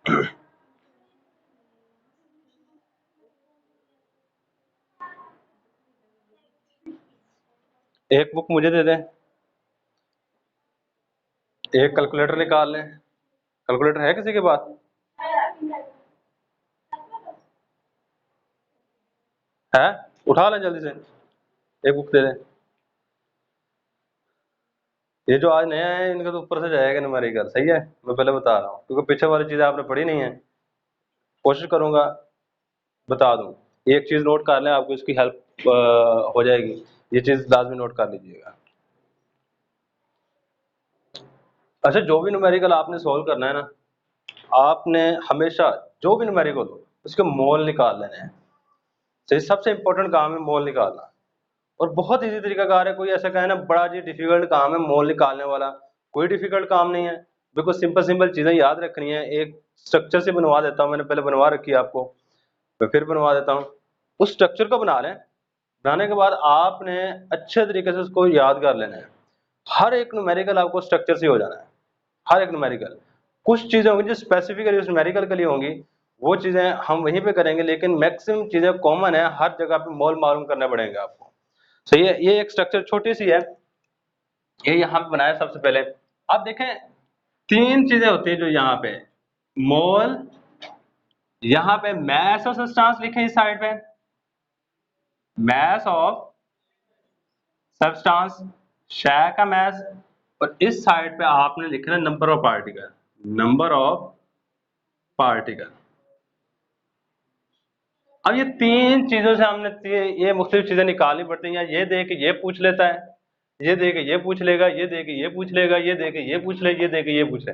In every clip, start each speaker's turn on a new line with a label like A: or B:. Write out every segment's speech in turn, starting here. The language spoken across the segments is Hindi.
A: एक बुक मुझे दे दें, एक कैलकुलेटर निकाल लें। कैलकुलेटर है किसी के पास? है? उठा लें जल्दी से, एक बुक दे दें। ये जो आज नया है इनका तो ऊपर से जाएगा न्यूमेरिकल, सही है, मैं पहले बता रहा हूँ, क्योंकि पीछे वाली चीजें आपने पढ़ी नहीं है। कोशिश करूंगा बता दूं, एक चीज नोट कर लें, आपको इसकी हेल्प हो जाएगी, ये चीज लाजमी नोट कर लीजिएगा। अच्छा, जो भी न्यूमेरिकल आपने सोल्व करना है ना, आपने हमेशा जो भी न्यूमेरिकल हो उसके मोल निकाल लेने हैं। तो सबसे इंपॉर्टेंट काम है मोल निकालना, और बहुत इजी तरीकाकार है। कोई ऐसा कहे ना बड़ा जी डिफिकल्ट काम है मोल निकालने वाला, कोई डिफिकल्ट काम नहीं है। बिल्कुल सिंपल सिंपल चीजें याद रखनी है। एक स्ट्रक्चर से बनवा देता हूँ, मैंने पहले बनवा रखी है आपको, मैं फिर बनवा देता हूँ। उस स्ट्रक्चर को बना लें, बनाने के बाद आपने अच्छे तरीके से उसको याद कर लेना है। हर एक न्यूमेरिकल आपको स्ट्रक्चर से हो जाना है, हर एक न्यूमेरिकल। कुछ चीजें होंगी जो स्पेसिफिकली उस न्यूमेरिकल के लिए होंगी, वो चीजें हम वहीं पे करेंगे, लेकिन मैक्सिमम चीजें कॉमन है, हर जगह पे मोल मालूम करने पड़ेंगे आपको। सही है, ये एक स्ट्रक्चर छोटी सी है, ये यहाँ पे बनाया सबसे पहले। आप देखें तीन चीजें होती हैं जो यहाँ पे, मोल, यहाँ पे मैस और सब्सटेंस लिखे इस साइड पे, मैस ऑफ सब्सटेंस, शय का मैस, और इस साइड पे आपने लिखना है number of particle, number of particle. अब ये तीन चीजों से हमने ये मुख्तलिफ चीजें निकालनी पड़ती हैं। ये दे के ये पूछ लेता है, ये दे के ये पूछ लेगा, ये दे के ये पूछ लेगा, ये दे के ये पूछ ले, ये दे के ये पूछ ले,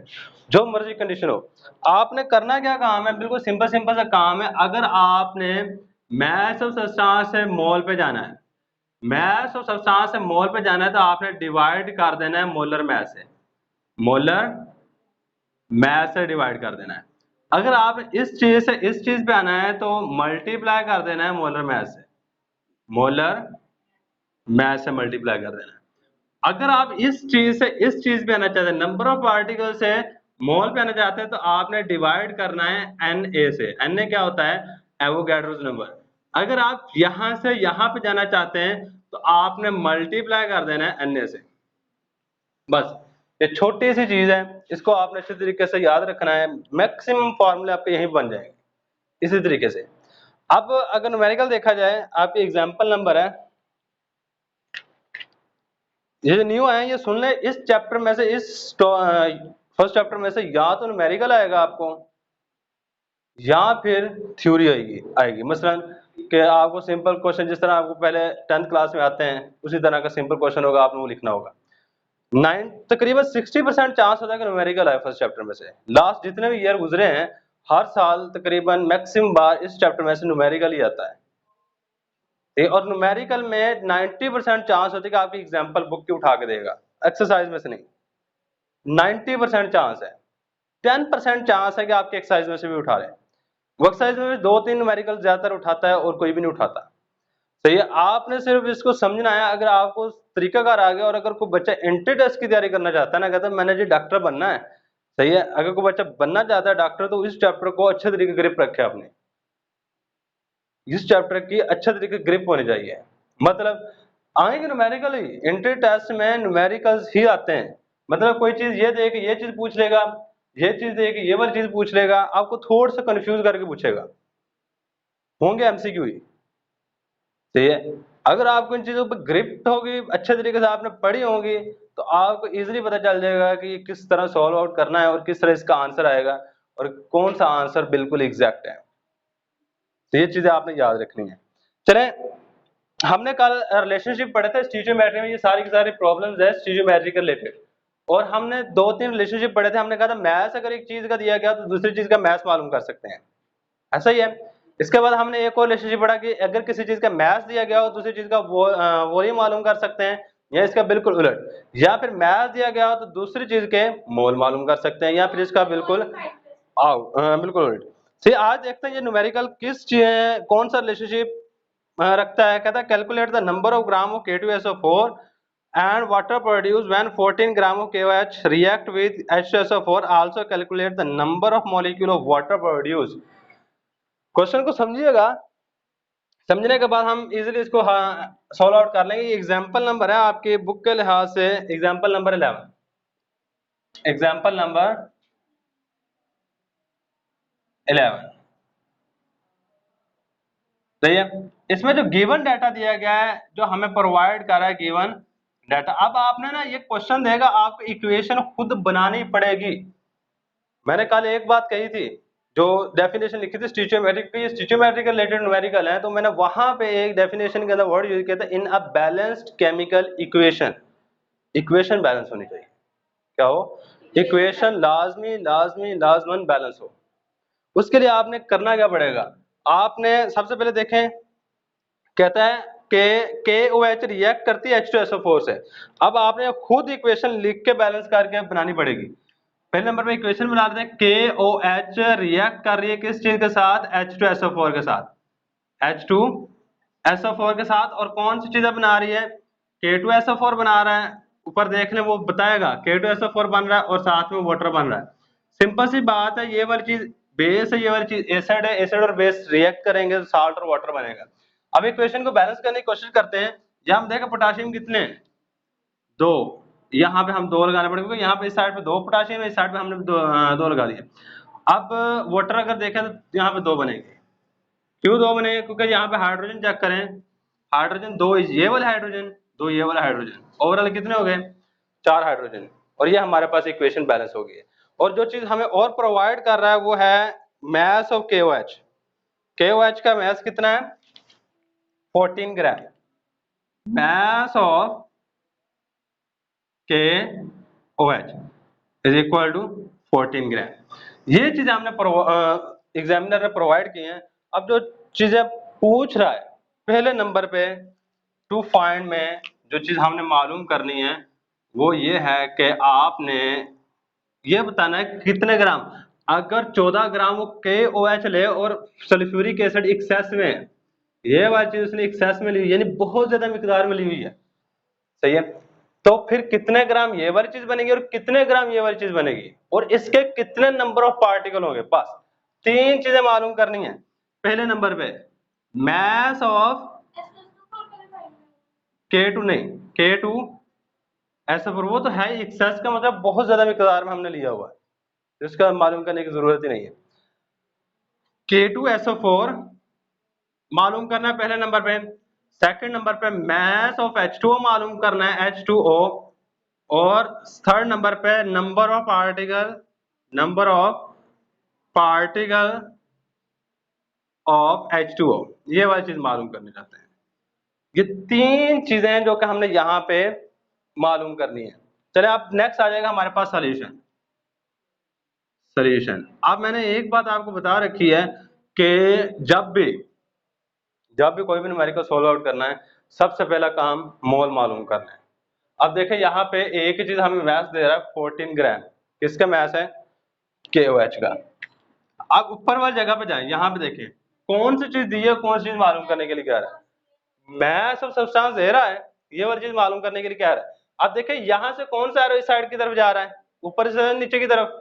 A: जो मर्जी कंडीशन हो। आपने करना क्या काम है, बिल्कुल सिंपल सिंपल सा काम है। अगर आपने मैस और सब्सटेंस से मोल पे जाना है, मैस और सब्सटेंस से मोल पे जाना है, तो आपने डिवाइड कर देना है मोलर मैस से, मोलर मैस से डिवाइड कर देना है। अगर आप इस चीज से इस चीज पे आना है तो मल्टीप्लाई कर देना है मोलर मैस से, मोलर मैस से मल्टीप्लाई कर देना है। अगर आप इस चीज से इस चीज पे आना चाहते हैं, नंबर ऑफ पार्टिकल से मोल पे आना चाहते हैं, तो आपने डिवाइड करना है एन ए से। एन ए क्या होता है? Avogadro's number. अगर आप यहां से यहां पे जाना चाहते हैं तो आपने मल्टीप्लाई कर देना है एन ए से। बस ये छोटी सी चीज है, इसको आपने अच्छे तरीके से याद रखना है, मैक्सिमम फॉर्मूले आपके यहीं बन जाएंगे इसी तरीके से। अब अगर न्यूमेरिकल देखा जाए, आपकी एग्जांपल नंबर है, ये जो न्यू है ये सुन ले, इस चैप्टर में से, इस फर्स्ट चैप्टर में से या तो न्यूमेरिकल आएगा आपको या फिर थ्योरी आएगी आएगी। मसलन कि आपको सिंपल क्वेश्चन जिस तरह आपको पहले 10th क्लास में आते हैं उसी तरह का सिंपल क्वेश्चन होगा, आपने वो लिखना होगा। तकरीबन 60% चांस होता है कि न्यूमेरिकल आए फर्स्ट चैप्टर में से। लास्ट जितने भी ईयर गुजरे हैं, हर साल तकरीबन मैक्सिमम बार इस चैप्टर में से न्यूमेरिकल ही आता है। और न्यूमेरिकल में 90% चांस होती है कि आपकी एग्जाम्पल बुक की उठा के देगा, एक्सरसाइज में से नहीं। 90% चांस है, 10% चांस है कि आपके एक्सरसाइज में से भी उठा रहे हैं। वो एक्सरसाइज में भी 2-3 न्यूमेरिकल ज्यादातर उठाता है और कोई भी नहीं उठाता। सही है, आपने सिर्फ इसको समझना है। अगर आपको तरीकाकार आ गया, और अगर कोई बच्चा एंट्री टेस्ट की तैयारी करना चाहता है ना, कहता है मैंने जी डॉक्टर बनना है, सही है, अगर कोई बच्चा बनना चाहता है डॉक्टर, तो इस चैप्टर को अच्छे तरीके ग्रिप रखे आपने, इस चैप्टर की अच्छे तरीके ग्रिप होनी चाहिए। मतलब आएंगे न्यूमेरिकल ही, एंट्री टेस्ट में न्यूमेरिकल्स ही आते हैं। मतलब कोई चीज ये दे के ये चीज पूछ लेगा, ये चीज दे के ये वाली चीज पूछ लेगा, आपको थोड़ा सा कंफ्यूज करके पूछेगा, होंगे एमसीक्यू ही। ठीक है, अगर आपको इन चीजों पर ग्रिप होगी, अच्छे तरीके से आपने पढ़ी होगी, तो आपको इजीली पता चल जाएगा कि किस तरह सॉल्व आउट करना है और किस तरह इसका आंसर आएगा और कौन सा आंसर बिल्कुल एग्जैक्ट है। तो ये चीजें आपने याद रखनी है। चलें, हमने कल रिलेशनशिप पढ़े थे स्टीचियोमेट्री में, ये सारी की सारी प्रॉब्लम्स है स्टीचियोमेट्री के रिलेटेड, और हमने 2-3 रिलेशनशिप पढ़े थे। हमने कहा था मैथ्स अगर एक चीज का दिया गया तो दूसरी चीज का मैथ्स मालूम कर सकते हैं, ऐसा ही है। इसके बाद हमने एक और रिलेशनशिप पढ़ा कि अगर किसी चीज का मैथ्स दिया गया हो दूसरी चीज का वॉल्यूम मालूम कर सकते हैं, या इसका बिल्कुल उलट, या फिर मैथ्स दिया गया हो तो दूसरी चीज के मोल मालूम कर सकते हैं, या फिर इसका बिल्कुल बिल्कुल उलट। सही, आज देखते हैं ये न्यूमेरिकल कौन सा रिलेशनशिप रखता है। कहता है calculate the number of gram of K2SO4 and water produced when 14 gram of KOH react with H2SO4, also calculate the number of molecule of water produced। Question को समझिएगा, समझने के बाद हम इजीली इसको सॉल्व आउट कर लेंगे। एग्जांपल नंबर है आपकी बुक के लिहाज से एग्जांपल नंबर 11, एग्जांपल नंबर 11 सही है। इसमें जो गिवन डाटा दिया गया है, जो हमें प्रोवाइड कर रहा है गिवन डाटा, अब आपने ना ये क्वेश्चन देगा, आपको इक्वेशन खुद बनानी पड़ेगी। मैंने कल एक बात कही थी, जो डेफिनेशन लिखी थी स्टिचियोमेट्रिक पे, स्टिचियोमेट्रिक रिलेटेड न्यूमेरिकल है, तो मैंने वहां पे एक डेफिनेशन के अंदर वर्ड यूज किया था, in a balanced chemical equation, equation balance होनी चाहिए। क्या हो? इक्वेशन लाजमन बैलेंस हो। उसके लिए आपने करना क्या पड़ेगा, आपने सबसे पहले देखें, कहता है कि KOH रिएक्ट करती है H2SO4 से। अब आपने खुद इक्वेशन लिख के बैलेंस करके बनानी पड़ेगी। पहले नंबर पे इक्वेशन बना देते हैं, KOH रिएक्ट कर रही है किस चीज के साथ? H2SO4 के साथ, H2SO4 के साथ। और कौन सी चीजें बना रही है? K2SO4 बना रहा है, ऊपर देख लें वो बताएगा K2SO4 बन रहा है और साथ में वाटर बन रहा है। सिंपल सी बात है, ये वाली चीज बेस है, ये वाली चीज एसिड है, एसिड और बेस रिएक्ट करेंगे तो साल्ट और वाटर बनेगा। अब इक्वेशन को बैलेंस करने की कोशिश करते हैं। यहाँ हम देखें पोटाशियम कितने हैं? 2, यहाँ पे हम 2 लगाने पड़ेंगे, क्योंकि यहाँ पे इस साइड पे 2 पोटाशियम है, इस साइड पे हमने 2 लगा दिए। अब वाटर अगर देखें तो यहाँ पे 2 बनेंगे। क्यों 2 बनेंगे? क्योंकि यहाँ पे हाइड्रोजन चेक करें, हाइड्रोजन 2 ये वाला हाइड्रोजन, 2 ये वाला हाइड्रोजन, ओवरऑल कितने हो गए? 4 हाइड्रोजन। और ये हमारे पास इक्वेशन बैलेंस हो गई है। और जो चीज हमें और प्रोवाइड कर रहा है वो है मास ऑफ KOH। KOH का मास कितना है? 14 gram. Mass of KOH is equal to 14 gram. ये चीजें हमने एग्जामिनर ने प्रोवाइड की हैं। अब जो चीजें पूछ रहा है पहले नंबर पे टू फाइंड में, जो चीज हमने मालूम करनी है वो ये है कि आपने ये बताना है कितने ग्राम। अगर 14 ग्राम वो KOH ले और सल्फ्यूरिक एसिड एक्सेस में, ये वाली चीज उसने एक्सेस में ली, यानी बहुत ज्यादा मिकदार में ली हुई है, सही है, तो फिर कितने ग्राम ये वाली चीज बनेगी और कितने ग्राम ये वाली चीज बनेगी, और इसके कितने नंबर ऑफ पार्टिकल होंगे। बस 3 चीजें मालूम करनी है। पहले नंबर पे मास ऑफ K2 नहीं, K2SO4 वो तो है एक्सेस का मतलब बहुत ज्यादा मिकदार में हमने लिया हुआ है, इसका मालूम करने की जरूरत ही नहीं है। K2SO4 मालूम करना है पहले नंबर पे। सेकंड नंबर पे मास ऑफ H2O मालूम करना है, H2O। और थर्ड नंबर पे number of particle of H2O, ये वाली चीज मालूम करनी चाहते हैं। ये 3 चीजें हैं जो कि हमने यहाँ पे मालूम करनी है। चले अब नेक्स्ट आ जाएगा हमारे पास सॉल्यूशन। अब मैंने एक बात आपको बता रखी है कि जब भी कोई भी न्यूमेरिकल सॉल्व आउट करना है, सबसे पहला काम मोल मालूम करना है। अब देखें यहाँ पे एक ही चीज हमें मास दे रहा है 14 ग्राम, किसका मास है? KOH का। अब ऊपर वाली जगह पे जाएं, यहाँ पे देखें कौन सी चीज दी है, कौन सी चीज मालूम करने के लिए कह रहा है? मास ऑफ सब्सटेंस दे रहा है, ये वाली चीज मालूम करने के लिए कह रहा है। अब देखें यहाँ से कौन सा एरो इस साइड की तरफ जा रहा है? ऊपर से नीचे की तरफ?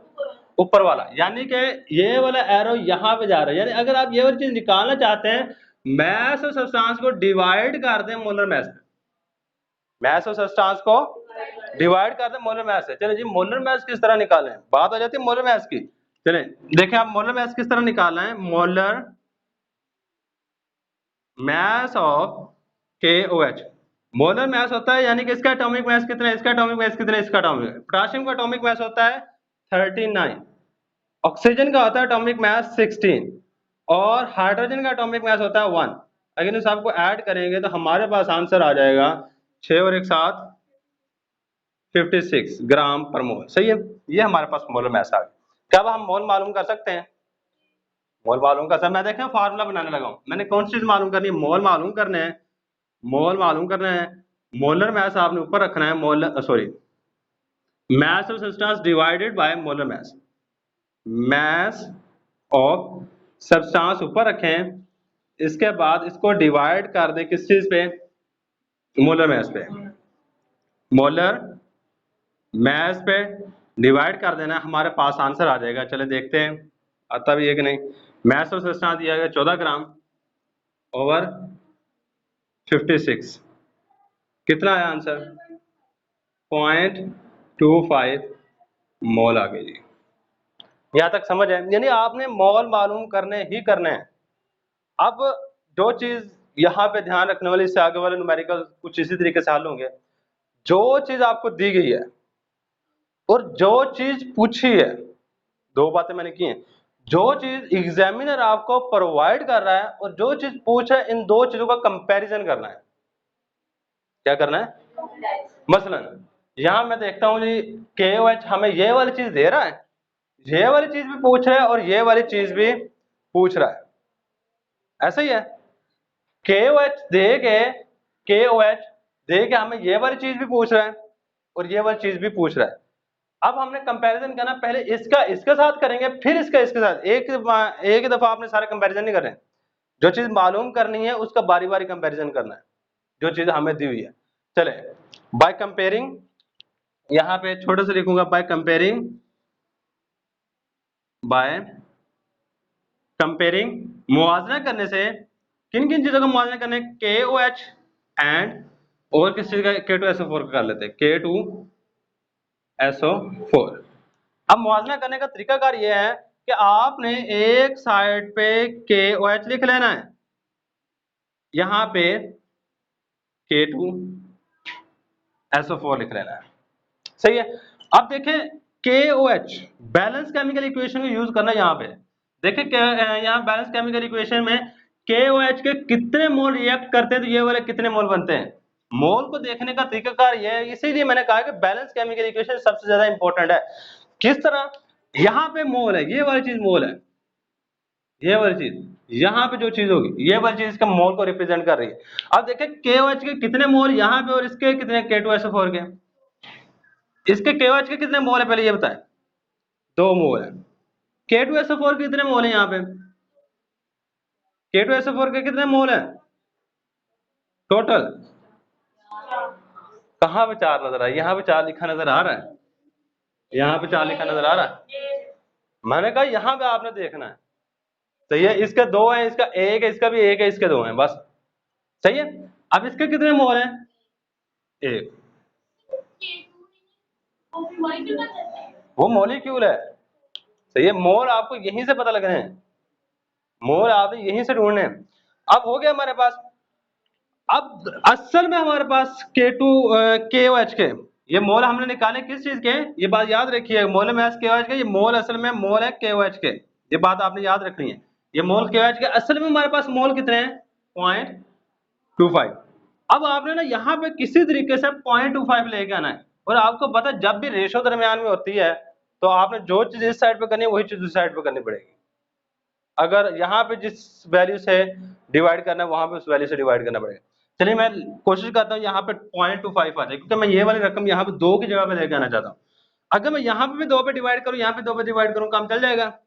A: ऊपर वाला, यानी कि ये वाला एरो यहाँ पे जा रहा है। यानी अगर आप ये वाली चीज निकालना चाहते हैं, मास ऑफ सब्सटेंस को डिवाइड कर दें मोलर मास में, मास ऑफ सब्सटेंस को डिवाइड कर दें मोलर मास से। चलिए जी, मोलर मास किस तरह निकालें, बात आ जाती है मोलर मास की। चलिए देखें आप मोलर मास किस तरह निकालना है। Molar mass of KOH, molar mass होता है यानी कि इसका एटॉमिक मास कितना है, इसका एटॉमिक मास कितना है, इसका एटॉमिक। पोटेशियम का एटॉमिक मास होता है 39, ऑक्सीजन का होता है एटॉमिक मास 16 और हाइड्रोजन का एटॉमिक मास होता है 1। अगर इन सबको ऐड करेंगे तो हमारे पास आंसर आ जाएगा 6 और 1 7 56 ग्राम पर मोल। सही है, ये हमारे पास मोलर मास आ गया। क्या अब हम मोल मालूम कर सकते हैं? मोल मालूम कर सकते हैं। मैं देखें फार्मूला बनाने लगा हूं। मैंने कौन सी चीज मालूम करनी है? मोल मालूम करने हैं, मोल मालूम करना है। मोलर मास आपने ऊपर रखना है, molar sorry mass of substance divided by molar mass. Mass of substance ऊपर रखें, इसके बाद इसको डिवाइड कर दें किस चीज पे? मोलर मास पे। मोलर मैस पे डिवाइड कर देना, हमारे पास आंसर आ जाएगा। चले देखते हैं आता भी है कि नहीं। मैस और सस्टेंस दिया गया 14 ग्राम ओवर 56, कितना आया आंसर? 0.25 मोल आ गई जी। यहां तक समझ है? यानी आपने मोल मालूम करने ही करने हैं। अब जो चीज यहाँ पे ध्यान रखने वाली, इससे आगे वाले न्यूमेरिकल कुछ इसी तरीके से हल होंगे। जो चीज आपको दी गई है और जो चीज पूछी है, दो बातें मैंने की हैं। जो चीज एग्जामिनर आपको प्रोवाइड कर रहा है और जो चीज पूछ रहा है, इन दो चीजों का कंपैरिजन करना है। क्या करना है? मसलन यहां मैं देखता हूं जी KOH हमें ये वाली चीज दे रहा है, ये वाली चीज भी पूछ रहा है और ये वाली चीज भी पूछ रहा है, ऐसा ही है। KOH दे के हमें ये वाली चीज भी पूछ रहा है और ये वाली चीज भी पूछ रहा है। अब हमने कंपैरिजन करना, पहले इसका इसके साथ करेंगे, फिर इसका इसके साथ। एक ही दफा आपने सारे कंपैरिजन नहीं करने। जो चीज मालूम करनी है उसका बारी बारी कंपैरिजन करना है, जो चीज हमें दी हुई है। चले बाय कंपेयरिंग, यहां पे छोटे से लिखूंगा, बाय कंपेयरिंग मुआवजा करने से। किन किन चीजों का मुआवजा करने? KOH एंड और किस चीज का? K2SO4 का कर लेते हैं, K2SO4। अब मुआवजा करने का तरीकाकार यह है कि आपने एक साइड पे KOH लिख लेना है, यहां पे K2SO4 लिख लेना है, सही है। अब देखें KOH बैलेंस केमिकल इक्वेशन को यूज करना। यहां पे देखें यहां बैलेंस केमिकल इक्वेशन में KOH के कितने मोल रिएक्ट करते हैं तो ये वाले कितने मोल बनते हैं। मोल को देखने का तरीकाकार यह है, इसीलिए मैंने कहा कि बैलेंस केमिकल इक्वेशन सबसे ज्यादा इंपॉर्टेंट है। किस तरह? यहां पे मोल है, ये वाली चीज मोल है, ये वाली चीज यहां पे जो चीज होगी ये वाली चीज इसका मोल को रिप्रेजेंट कर रही है। अब देखें KOH के कितने मोल यहां पे और इसके कितने K2SO4 के। इसके KOH के कितने मोल है पहले ये बताएं? 2 मोल है। K2SO4 के कितने मोल है? यहाँ पे K2SO4 के कितने मोल है टोटल? कहां पे 4 नजर आ रहा है? यहाँ पे 4 लिखा नजर आ रहा है, यहाँ पे 4 लिखा नजर आ रहा है। मैंने कहा यहाँ पे आपने देखना है, सही है। इसके 2 है, इसका 1 है, इसका भी 1 है, इसके 2 हैं, बस सही है। अब इसके कितने मोल हैं? 1। वो मॉलिक्यूल है, सही है। मोल आपको यहीं से पता लगने हैं, मोल आपने यहीं से ढूंढने हैं। अब हो गया हमारे पास। अब असल में हमारे पास KOH के ये मोल हमने निकाले किस चीज के? ये बात याद रखिए, मोल मैस KOH के, ये मोल असल में मोल है KOH के, ये बात आपने याद रखनी है। ये मोल KOH के असल में हमारे पास मोल कितने हैं? 0.25। अब आपने ना यहाँ पे किसी तरीके से 0.25 लेके आना है, और आपको पता है जब भी रेशो दरमियान में होती है तो आपने जो चीज इस साइड पे करनी है वही चीज उस साइड पे करनी पड़ेगी। अगर यहाँ पे जिस वैल्यू से डिवाइड करना है वहां पे उस वैल्यू से डिवाइड करना पड़ेगा। चलिए मैं कोशिश करता हूँ यहाँ पे 0.25 आ जाए, क्योंकि मैं ये वाली रकम यहाँ पे 2 की जगह पे लेके आना चाहता हूँ। अगर मैं यहाँ पे भी 2 पे डिवाइड करूँ, यहाँ पे 2 पे डिवाइड करूँ, काम चल जाएगा।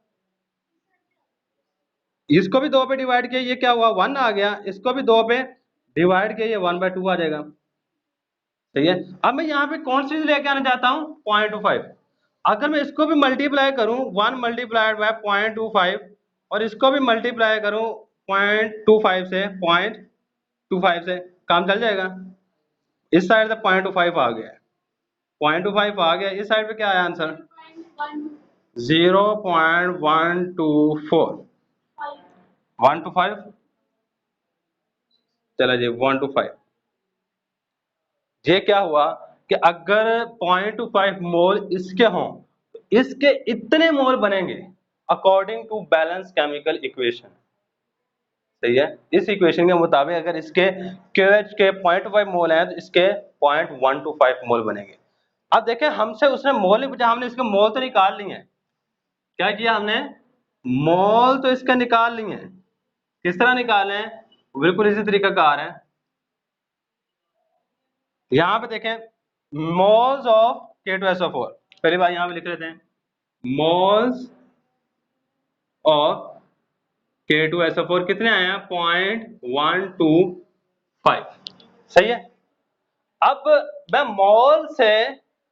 A: इसको भी 2 पे डिवाइड किया, ये क्या हुआ? 1 आ गया। इसको भी 2 पे डिवाइड किया, ये 1/2 आ जाएगा, सही है। अब मैं यहाँ पे कौन सी चीज लेके आना चाहता हूँ? 0.25। अगर मैं इसको भी मल्टीप्लाई करूँ 1 मल्टीप्लाइड बाय 0.25 और इसको भी मल्टीप्लाई करूँ 0.25 से, 0.25 से, काम चल जाएगा। इस साइड से 0.25 आ गया है, 0.25 आ गया। इस साइड पे क्या आया आंसर? 0.124। 125, चला जी 125। ये क्या हुआ कि अगर 0.25 मोल इसके हों तो इसके इतने मोल बनेंगे according to balance chemical equation, सही है। इस इक्वेशन के मुताबिक अगर इसके KOH के 0.5 मोल हैं तो इसके 0.125 मोल बनेंगे। अब देखें हमसे उसने मोल नहीं पूछा, हमने इसके मोल तो निकाल लिए हैं। क्या किया हमने? मोल तो इसका निकाल लिए हैं। किस तरह निकाले हैं? बिल्कुल इसी तरीका कार है। यहां पे देखें मोल्स ऑफ K2SO4, पहली बार यहां पे लिख लेते हैं मोल्स ऑफ K2SO4 कितने आए हैं? 0.125, सही है। अब मैं मोल से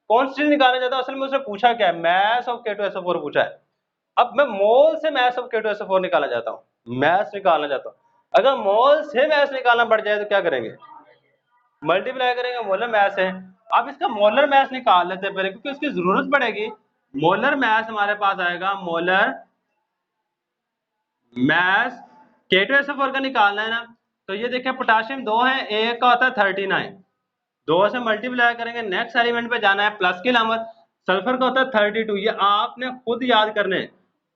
A: कौन सी चीज निकालना चाहता हूं, असल में उसने पूछा क्या है, मैस ऑफ K2SO4 पूछा है। अब मैं मोल से मैस ऑफ K2SO4 निकालना चाहता हूँ, मैस निकालना चाहता हूँ। अगर मोल से मैस निकालना पड़ जाए तो क्या करेंगे, मल्टीप्लाई करेंगे, मोलर मैस है। अब इसका मोलर मैस निकाल लेते हैं पहले, क्योंकि इसकी जरूरत पड़ेगी। मोलर मैस हमारे पास आएगा, मोलर मैस K2SO4 का निकालना है ना। तो ये देखिए पोटाशियम 2 है, एक का होता है 39, 2 से मल्टीप्लाई करेंगे, नेक्स्ट एलिमेंट पे जाना है, प्लस की अलामत। सल्फर का होता है 32, ये आपने खुद याद करने,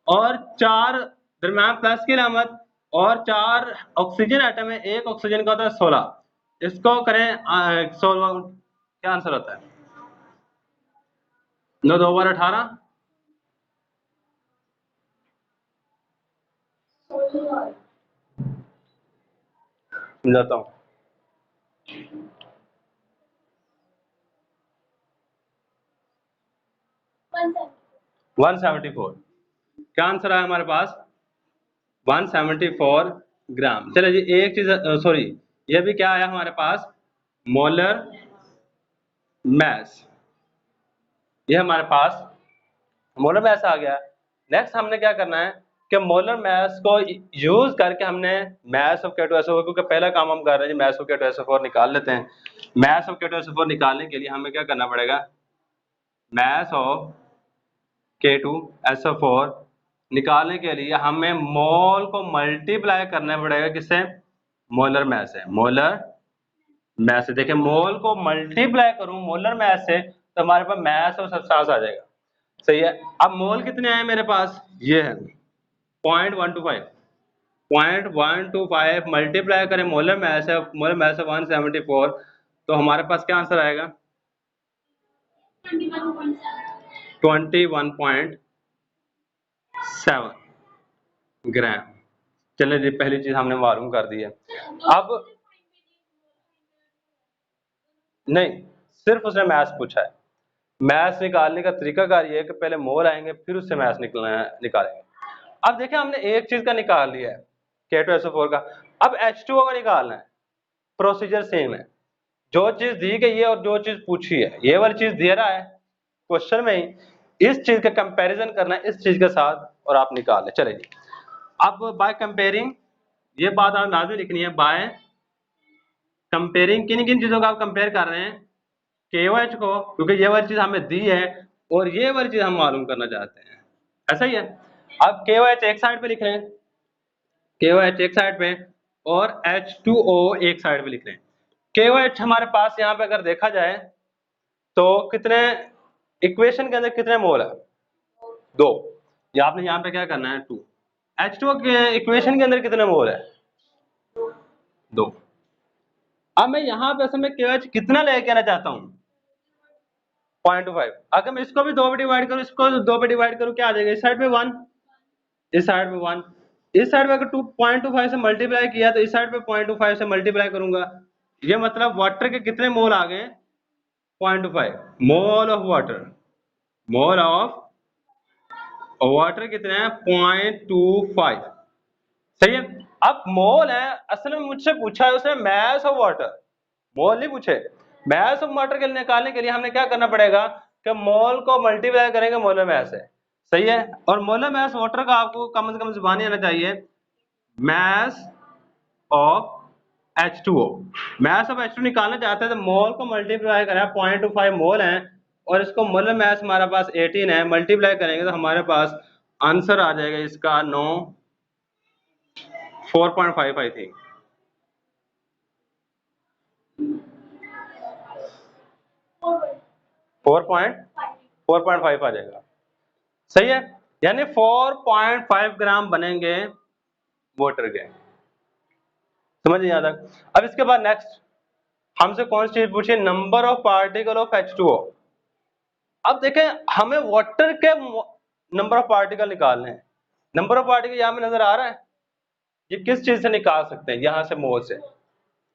A: और 4 दरम्यान प्लस की अलामत, और 4 ऑक्सीजन एटम है, एक ऑक्सीजन का होता है 16। इसको करें 16, क्या आंसर होता है, 9 2 बार 18, समझाता हूँ। 174, क्या आंसर आया हमारे पास, 174 ग्राम। चलो जी एक चीज, सॉरी, ये भी क्या आया हमारे पास, मोलर मैस, ये हमारे पास मोलर मैस आ गया। नेक्स्ट हमने क्या करना है कि मोलर मैस को यूज करके हमने मैस ऑफ K2SO4, क्योंकि पहला काम हम कर रहे हैं मैस ऑफ K2SO4 निकाल लेते हैं। मैस ऑफ K2SO4 निकालने के लिए हमें क्या करना पड़ेगा, मैस ऑफ K2SO4 निकालने के लिए हमें मोल को मल्टीप्लाई करना पड़ेगा, किससे, मोलर मैस है, मोलर मैस से। देखिए मोल को मल्टीप्लाई करूं मोलर मैस से तो हमारे पास मैस और सब्सटेंस आ जाएगा, सही है। अब मोल कितने आए मेरे पास, ये है 0.125, 0.125 मल्टीप्लाई करें मोलर मैस है, मोलर मैस है 174, तो हमारे पास क्या आंसर आएगा, 21.7 ग्राम। चलिए जी पहली चीज हमने मालूम कर दी है। अब नहीं, सिर्फ उसने मैथ्स पूछा है। मैथ्स निकालने का तरीकाकार ये है कि पहले मोल आएंगे फिर उससे मैथ्स निकालेंगे। अब देखिए हमने एक चीज का निकाल लिया है K2SO4 का, अब H2O का निकालना है। प्रोसीजर सेम है, जो चीज दी गई है और जो चीज पूछी है, ये वाली चीज दे रहा है क्वेश्चन में ही, इस चीज का कंपैरिजन करना है इस चीज के साथ और आप निकाल लें। चलिए अब बाय कंपेयरिंग, ये बात आप लाजमी लिखनी है, बाय कंपेयरिंग किन किन चीजों का आप कंपेयर कर रहे हैं, KOH को, क्योंकि ये वाली चीज हमें दी है और ये वाली चीज हम मालूम करना चाहते हैं, ऐसा ही है। अब KOH एक साइड पे लिख रहे हैं, KOH एक साइड पे, और H2O एक साइड पे लिख रहे हैं। KOH हमारे पास यहाँ पे अगर देखा जाए तो कितने, इक्वेशन के अंदर कितने मोल है, 2, या आपने यहाँ पे क्या करना है 2। H2O के इक्वेशन के अंदर कितने मोल है, 2। अब मैं यहाँ पे असल में KOH कितना लेके आना चाहता हूँ, 0.25। अगर मैं इसको भी 2 पे डिवाइड करूँ, इसको 2 पे डिवाइड करूँ, क्या आ जाएगा, इस साइड पे 1, इस साइड पे 1, इस साइड पे अगर 2.25 से मल्टीप्लाई किया तो इस साइड पे 0.25 से मल्टीप्लाई करूंगा, ये मतलब वाटर के कितने मोल आ गए, 0.25 mole of water, mole of water कितने हैं, 0.25, सही है। अब मोल है, असल में मुझसे पूछा है उसने मैस ऑफ वाटर, मोल नहीं पूछे। मैस ऑफ वाटर के निकालने के लिए हमने क्या करना पड़ेगा कि मोल को मल्टीप्लाई करेंगे मोलर मैस से, सही है। और मोलर मैस वाटर का आपको कम से कम जुबानी आना चाहिए, mass of H2O, mass of H2 निकालना चाहते हैं तो मोल को मल्टीप्लाई करें, 0.25 मोल है और इसको मोलर मैस हमारे पास 18 है, मल्टीप्लाई करेंगे तो हमारे पास आंसर आ जाएगा इसका 9 4.5 आई थिंक, 4.5 आ जाएगा, सही है। यानी 4.5 ग्राम बनेंगे वाटर के, समझ नहीं आता। अब इसके बाद नेक्स्ट हमसे कौन सी चीज पूछी, number of particle of H2O। अब देखें हमें वाटर के नंबर ऑफ पार्टिकल निकालने हैं, नंबर ऑफ पार्टिकल यहां में नजर आ रहा है, ये किस चीज से निकाल सकते हैं, यहां से मोल से,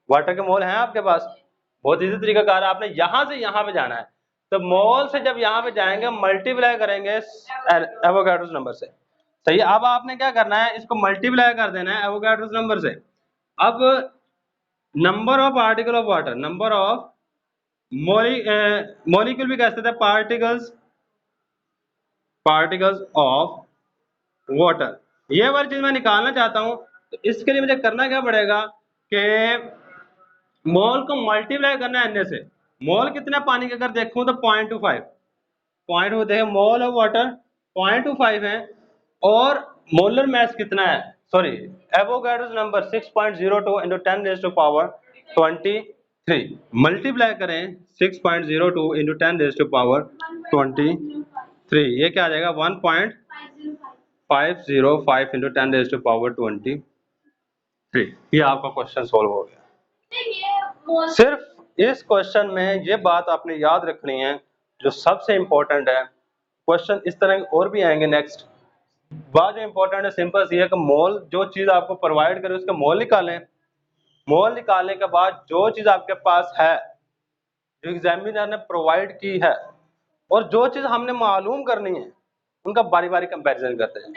A: वाटर के मोल हैं आपके पास, बहुत इजी तरीका कार है, आपने यहां से यहां पे जाना है, तो मोल से जब यहां पे जाएंगे मल्टीप्लाई करेंगे एवोगाड्रोस नंबर से, सही है। अब आपने क्या करना है, इसको मल्टीप्लाई कर देना है एवोगाड्रोस नंबर से। अब number of particle of water, number of molecule भी कह सकते हैं पार्टिकल्स ऑफ वाटर। ये वाली चीज मैं निकालना चाहता हूं, तो इसके लिए मुझे करना क्या पड़ेगा कि मोल को मल्टीप्लाई करना है एन से। मोल कितना पानी के अगर देखूं तो 0.25, मोल ऑफ वाटर 0.25 है, और मोलर मास कितना है, sorry Avogadro's number 6.02 into 10 raised to power 23। Multiply करें 6.02 into 10 raised to power 23, ये क्या आ जाएगा 1.505 into 10 raised to power 23। ये आपका क्वेश्चन सॉल्व हो गया। सिर्फ इस क्वेश्चन में ये बात आपने याद रखनी है जो सबसे इंपॉर्टेंट है। क्वेश्चन इस तरह के और भी आएंगे नेक्स्ट। बात जो इंपॉर्टेंट है सिंपल सी है कि मोल जो चीज आपको प्रोवाइड करे उसका मोल निकालें। मोल निकालने के बाद जो चीज आपके पास है, जो एग्जामिनर ने प्रोवाइड की है, और जो चीज हमने मालूम करनी है, उनका बारी बारी कंपैरिजन करते हैं।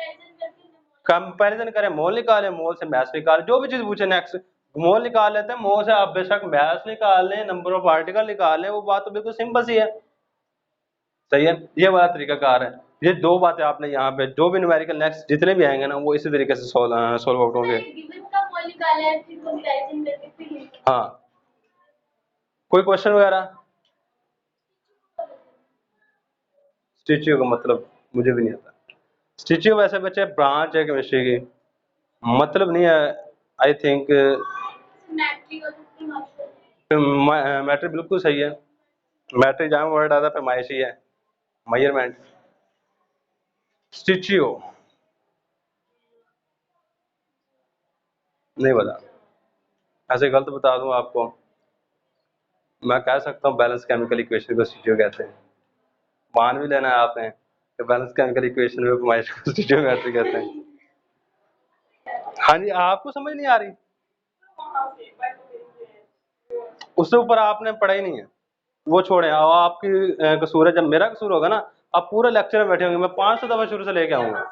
A: कंपैरिजन करें, मोल निकालें, मोल से मैस निकालें, जो भी चीज पूछे नेक्स्ट मोल निकाल लेते हैं, मोल से आप बेशक मैस निकाल लें, नंबर ऑफ पार्टिकल निकाल लें, वो बात तो बिल्कुल सिंपल सी है। सही है, ये वाला तरीकाकार है। ये दो बातें आपने यहाँ पे जो भी न्यूमेरिकल नेक्स्ट जितने भी आएंगे ना, वो इसी तरीके से सोल्व आउट होंगे। हाँ, कोई क्वेश्चन वगैरह? स्टिचियो का मतलब मुझे भी नहीं आता। स्टिचियो वैसे बच्चे ब्रांच है केमिस्ट्री की, मतलब नहीं है आई थिंक। मैट्रिक बिल्कुल सही है, मैट्रिक जहाँ वर्ड आता है पैमाइशी है, मेजरमेंट। स्टिचियो नहीं बता, ऐसे गलत बता दूं आपको, मैं कह सकता हूँ बैलेंस केमिकल इक्वेशन को स्टिचियो कहते हैं। मान भी लेना है आपने कि बैलेंस केमिकल इक्वेशन में पैमाइश को स्टिचियोमेट्री कहते हैं। हाँ जी, आपको समझ नहीं आ रही, उससे ऊपर आपने पढ़ा ही नहीं है, वो छोड़े। आपकी कसूर है, जब मेरा कसूर होगा ना, आप पूरे लेक्चर में बैठे होंगे, मैं 500 दफा शुरू से लेके आऊंगा।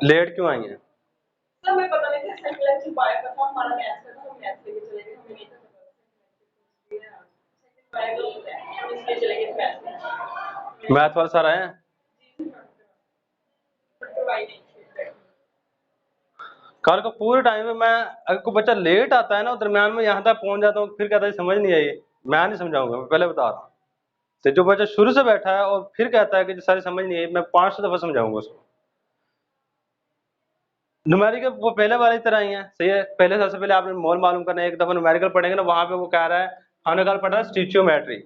A: लेट क्यों आई है? मैथ वाले सर आए हैं? कल को पूरे टाइम में मैं, अगर कोई बच्चा लेट आता है ना, दरम्यान में यहाँ तक पहुंच जाता हूँ, फिर कहता है समझ नहीं आई, मैं नहीं समझाऊंगा, मैं पहले बता रहा हूँ। तो जो बच्चा शुरू से बैठा है और फिर कहता है कि सारी समझ नहीं आई, मैं 500 दफा समझाऊंगा उसको। न्यूमेरिकल वो पहले वाली तरह ही है, सही है। पहले सबसे पहले आपने मोल मालूम करना है, एक दफा न्यूमेरिकल पढ़ेंगे ना, वहां पे वो कह रहा है, हमने कल पढ़ा स्टिचियोमेट्री,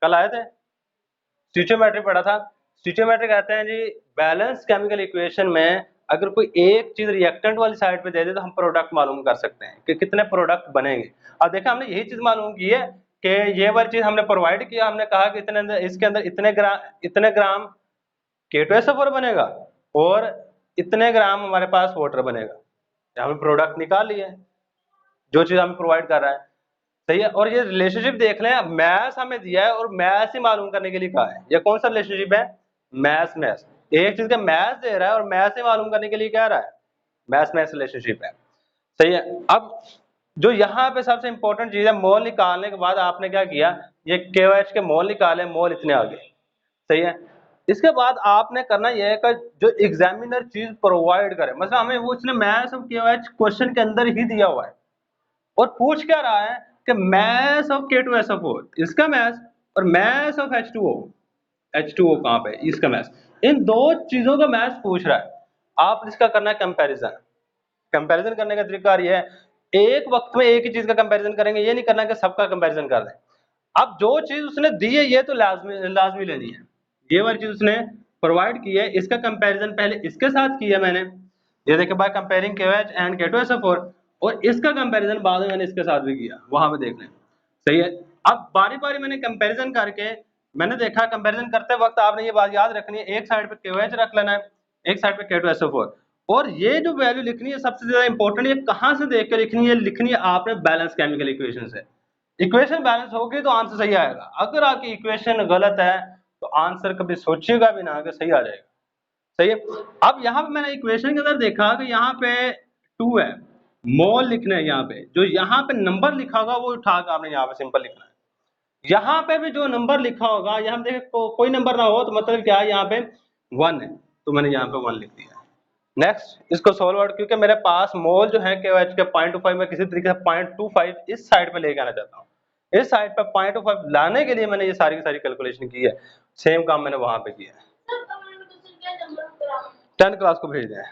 A: कल आए थे स्टिचियोमेट्री पढ़ा था। स्टिचियोमेट्री कहते हैं जी, बैलेंस केमिकल इक्वेशन में अगर कोई एक चीज रिएक्टेंट वाली साइड पे दे दे तो हम प्रोडक्ट मालूम कर सकते हैं कि कितने प्रोडक्ट बनेंगे। अब देखा, हमने यही चीज मालूम की है कि ये वाली चीज हमने प्रोवाइड किया, हमने कहा कि इसके अंदर इतने ग्राम K2SO4 बनेगा और इतने ग्राम हमारे पास वाटर बनेगा। हमें प्रोडक्ट निकाल लिए, जो चीज हमें प्रोवाइड कर रहा है, सही है। और ये रिलेशनशिप देख लें, मैस हमें दिया है और मैस ही मालूम करने के लिए कहा है। ये कौन सा रिलेशनशिप है? मैस मैस, एक चीज का मैस दे रहा है और मैस ही मालूम करने के लिए कह रहा है, मैस मैस रिलेशनशिप है, सही है। अब जो यहाँ पे सबसे इंपॉर्टेंट चीज है, मोल निकालने के बाद आपने क्या किया, ये KOH के मोल निकाले, मोल इतने आ गए, सही है। इसके बाद आपने करना यह है कि जो एग्जामिनर चीज प्रोवाइड करे, मतलब हमें वो उसने मैथ्स ऑफ KOH क्वेश्चन के अंदर ही दिया हुआ है, और पूछ क्या रहा है कि मैथ्स ऑफ K2SO4 इसका मैथ्स, और मैथ्स ऑफ H2O कहाँ पे, इसका मैथ्स, इन दो चीजों का मैथ्स पूछ रहा है। आप इसका करना है कंपैरिजन। कंपैरिजन करने का तरीका ये है, एक वक्त में एक ही चीज का कंपैरिजन करेंगे, ये नहीं करना कि सबका कंपैरिजन कर दें। अब जो चीज उसने दी है ये तो लाजमी लेनी है, ये वाली चीज उसने प्रोवाइड की है, इसका कंपैरिजन पहले इसके साथ किया मैंने, ये देखिए by comparing KOH and K2SO4, और इसका कंपैरिजन बाद में मैंने इसके साथ भी किया, वहां पे देख लें, सही है। अब बारी बारी मैंने कंपैरिजन करके मैंने देखा, कंपैरिजन करते वक्त आपने ये बात याद रखनी है, एक साइड पे KOH रख लेना है, एक साइड पे K2SO4, और ये जो वैल्यू लिखनी है सबसे ज्यादा इंपॉर्टेंट, ये कहां से देख के लिखनी है आपने बैलेंस केमिकल इक्वेशन से। इक्वेशन बैलेंस होगी तो आंसर सही आएगा, अगर आपकी इक्वेशन गलत है तो आंसर कभी सोचिएगा भी ना कि सही आ जाएगा, सही है। अब यहाँ पे मैंने इक्वेशन के अंदर देखा कि यहाँ पे 2 है, मोल लिखना है यहाँ पे, जो यहाँ पे नंबर लिखा होगा वो उठा के आपने यहाँ पे सिंपल लिखना है। यहाँ पे भी जो नंबर लिखा होगा, यहाँ पे देखिए कोई नंबर ना हो तो मतलब क्या है, यहाँ पे 1 है तो मैंने यहाँ पे 1 लिख दिया। नेक्स्ट इसको सॉल्व आउट, क्योंकि मेरे पास मोल जो है KOH के 0.25 मैं किसी तरीके से 0.25 इस साइड पे लेके आना चाहता हूँ। इस साइड पे 0.25 लाने के लिए मैंने ये सारी की सारी कैलकुलेशन की है। सेम काम मैंने वहां पे किया है। 10th क्लास को भेज दें।